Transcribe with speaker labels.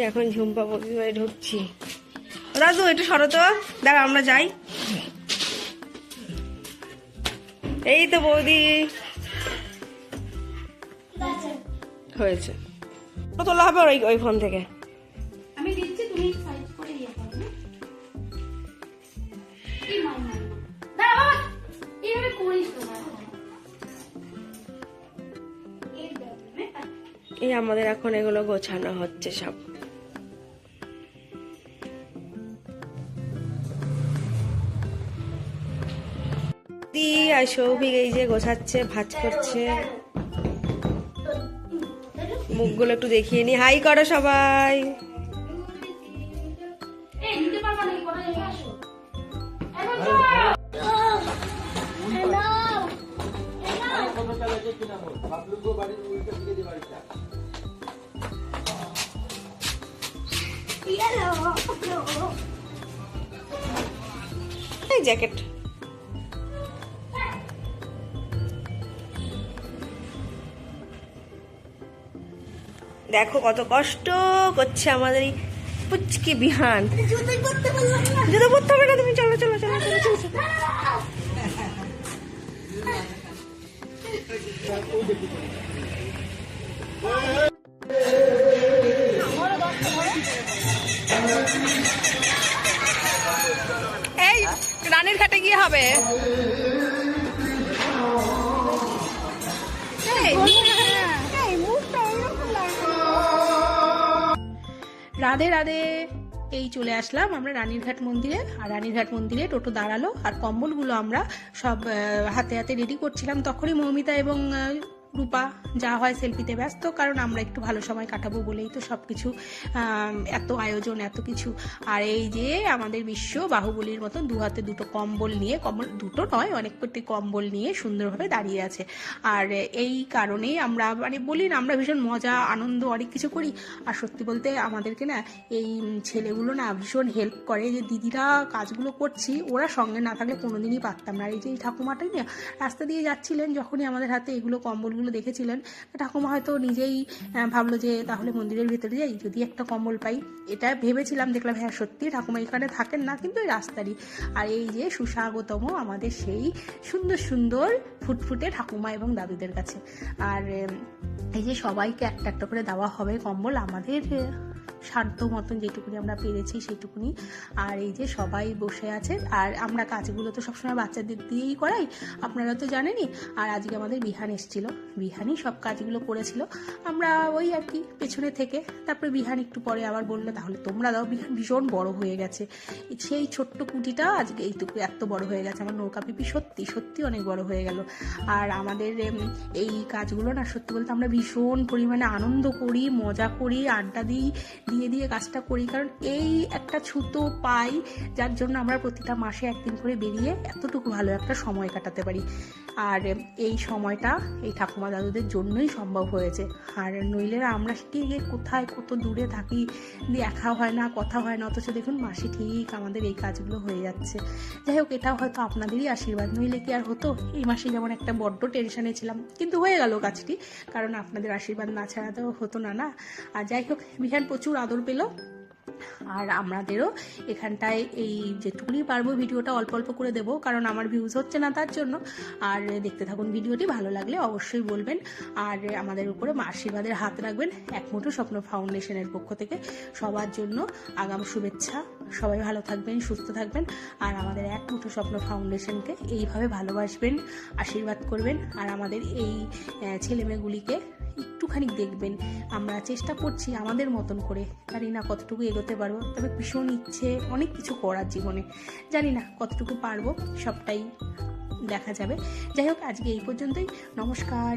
Speaker 1: এখন ঝুম্পা বৌদি বাড়ি ঢুকছি। দাদু একটু সরো তো, দাঁড়া আমরা যাই। এই তো বৌদি হয়েছে, তোলা হবে ওই ফোন থেকে।
Speaker 2: আমি দিচ্ছি, তুমি সাইজ করে ইয়ে করো না। এই মাই মাই দাঁড়া বাবা, এইভাবে করিস তো বাবা।
Speaker 1: এই আমাদের এখন এগুলো গোছানো হচ্ছে সব। দি আর সৌভিক এই যে গোছাচ্ছে, ভাঁজ করছে। মুখগুলো একটু দেখিয়ে নি, হাই করো সবাই।
Speaker 2: এই নিতে পারবা নাকি কোনা যাবে, আসো এখন তো।
Speaker 1: এই জ্যাকেট দেখো কত কষ্ট করছে আমাদের এই পুচকি বিহান। জুতো পরতে হবে না, তুমি চলো চলো চলো চলো চলো। এই রানীর ঘাটে গিয়ে হবে।
Speaker 2: রাধে রাধে। এই চলে আসলাম আমরা রানীরঘাট মন্দিরে। আর রানীরঘাট মন্দিরে টোটো দাঁড়ালো, আর কম্বলগুলো আমরা সব হাতে হাতে রেডি করছিলাম। তখনই মৌমিতা এবং রূপা যা হয় সেলফিতে ব্যস্ত, কারণ আমরা একটু ভালো সময় কাটাবো বলেই তো সব কিছু, এত আয়োজন এত কিছু। আর এই যে আমাদের বিশ্ব বাহুবলীর মতন দু হাতে দুটো কম্বল নিয়ে, কম্বল দুটো নয় অনেক কটি কম্বল নিয়ে সুন্দরভাবে দাঁড়িয়ে আছে। আর এই কারণেই আমরা মানে বলি না, আমরা ভীষণ মজা আনন্দ অনেক কিছু করি। আর সত্যি বলতে আমাদেরকে না এই ছেলেগুলো না ভীষণ হেল্প করে, যে দিদিরা কাজগুলো করছি ওরা সঙ্গে না থাকলে কোনোদিনই পারতাম না। আর এই যে এই ঠাকুমাটাই না রাস্তা দিয়ে যাচ্ছিলেন, যখনই আমাদের হাতে এগুলো কম্বলগুলো দেখেছিলেন, ঠাকুমা হয়তো নিজেই ভাবলো যে তাহলে মন্দিরের ভেতরে যাই, যদি একটা কম্বল পাই। এটা ভেবেছিলাম, দেখলাম হ্যাঁ সত্যি ঠাকুমা এখানে থাকেন না, কিন্তু এই রাস্তারই। আর এই যে সুস্বাগতম আমাদের সেই সুন্দর সুন্দর ফুটফুটে ঠাকুমা এবং দাদুদের কাছে। আর এই যে সবাইকে একটা একটা করে দেওয়া হবে কম্বল, আমাদের সাধ্য মতন যেটুকুনি আমরা পেরেছি সেইটুকুনি। আর এই যে সবাই বসে আছে। আর আমরা কাজগুলো তো সবসময় বাচ্চাদের দিয়েই করাই, আপনারা তো জানেনই। আর আজকে আমাদের বিহান এসেছিল, বিহানই সব কাজগুলো করেছিল। আমরা ওই আর কি পেছনে থেকে, তারপরে বিহান একটু পরে আবার বললো তাহলে তোমরা দাও। বিহান ভীষণ বড় হয়ে গেছে, সেই ছোট্ট কুটিটা আজকে এইটুকু এত বড় হয়ে গেছে। আমার নৌকা পিপি সত্যি সত্যি অনেক বড় হয়ে গেল। আর আমাদের এই কাজগুলো না সত্যি বলতে আমরা ভীষণ পরিমাণে আনন্দ করি, মজা করি, আড্ডা দিই, দিয়ে কাজটা করি। কারণ এই একটা ছুতো পাই, যার জন্য আমরা প্রতিটা মাসে একদিন করে বেরিয়ে এতটুকু ভালো একটা সময় কাটাতে পারি। আর এই সময়টা এই ঠাকুমা দাদুদের জন্যই সম্ভব হয়েছে। আর নইলে আমরা গিয়ে কোথায় কত দূরে থাকি, দেখা হয় না, কথা হয় না, অথচ দেখুন মাসে ঠিক আমাদের এই কাজগুলো হয়ে যাচ্ছে। যাই হোক, এটাও হয়তো আপনাদেরই আশীর্বাদ, নইলে কি আর হতো। এই মাসে যেমন একটা বড্ড টেনশনে ছিলাম, কিন্তু হয়ে গেল কাজটি, কারণ আপনাদের আশীর্বাদ না ছাড়া তো হতো না না। আর যাই হোক, বিহান প্রচুর আদর পেল। আর আমাদেরও এখানটায় এই যেটুকুনি পারবো ভিডিওটা অল্প অল্প করে দেবো, কারণ আমার ভিউজ হচ্ছে না তার জন্য। আর দেখতে থাকুন ভিডিওটি, ভালো লাগলে অবশ্যই বলবেন। আর আমাদের উপরে আশীর্বাদের হাত রাখবেন। এক মুঠো স্বপ্ন ফাউন্ডেশনের পক্ষ থেকে সবার জন্য আগাম শুভেচ্ছা। সবাই ভালো থাকবেন, সুস্থ থাকবেন। আর আমাদের এক মুঠো স্বপ্ন ফাউন্ডেশনকে এইভাবে ভালোবাসবেন, আশীর্বাদ করবেন। আর আমাদের এই ছেলেমেয়েগুলিকে একটুখানি দেখবেন। আমরা চেষ্টা করছি আমাদের মতন করে, জানি না কতটুকু এগোতে পারবো, তবে ভীষণ ইচ্ছে অনেক কিছু করার জীবনে, জানি না কতটুকু পারবো, সবটাই দেখা যাবে। যাই হোক, আজকে এই পর্যন্তই। নমস্কার।